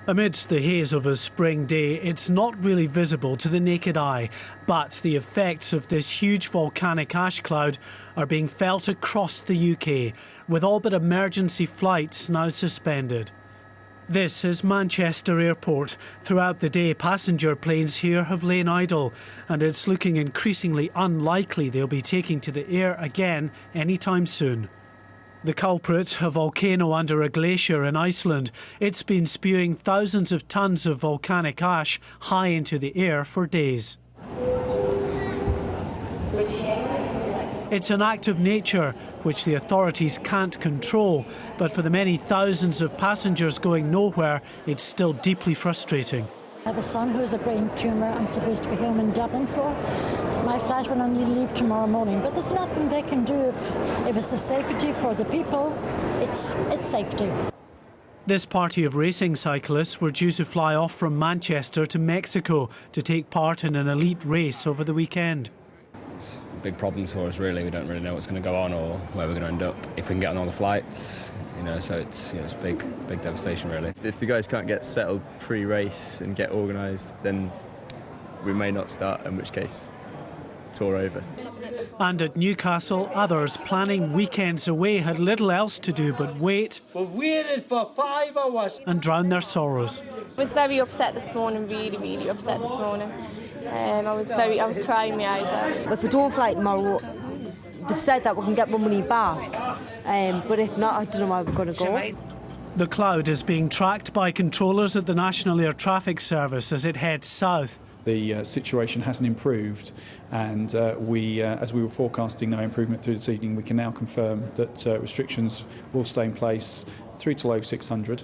Amidst the haze of a spring day, it's not really visible to the naked eye, but the effects of this huge volcanic ash cloud are being felt across the UK, with all but emergency flights now suspended. This is Manchester Airport. Throughout the day, passenger planes here have lain idle, and it's looking increasingly unlikely they'll be taking to the air again anytime soon. The culprit, a volcano under a glacier in Iceland. It's been spewing thousands of tons of volcanic ash high into the air for days. It's an act of nature which the authorities can't control, but for the many thousands of passengers going nowhere, it's still deeply frustrating. I have a son who has a brain tumour I'm supposed to be home in Dublin for. My flight will only leave tomorrow morning, but there's nothing they can do if it's the safety for the people. It's safety. This party of racing cyclists were due to fly off from Manchester to Mexico to take part in an elite race over the weekend. It's big problems for us, really. We don't really know what's going to go on or where we're going to end up. If we can get on all the flights, so it's big devastation, really. If the guys can't get settled pre-race and get organised, then we may not start, in which case, tour over. And at Newcastle, others planning weekends away had little else to do but wait We've waited for 5 hours and drown their sorrows. I was very upset this morning, really upset this morning. I was crying my eyes out. If we don't fly tomorrow, they've said that we can get my money back, but if not, I don't know where we're going to go. The cloud is being tracked by controllers at the National Air Traffic Service as it heads south. The situation hasn't improved, and as we were forecasting no improvement through this evening, we can now confirm that restrictions will stay in place through to 0600.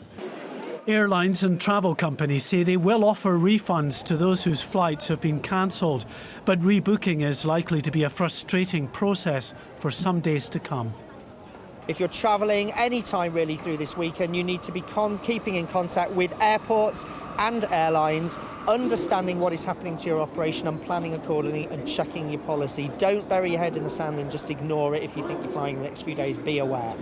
Airlines and travel companies say they will offer refunds to those whose flights have been cancelled, but rebooking is likely to be a frustrating process for some days to come. If you're travelling any time really through this weekend, you need to be keeping in contact with airports and airlines, understanding what is happening to your operation and planning accordingly and checking your policy. Don't bury your head in the sand and just ignore it if you think you're flying the next few days. Be aware.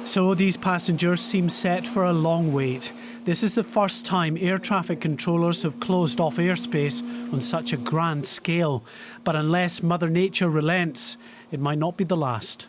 So these passengers seem set for a long wait. This is the first time air traffic controllers have closed off airspace on such a grand scale. But unless Mother Nature relents, it might not be the last.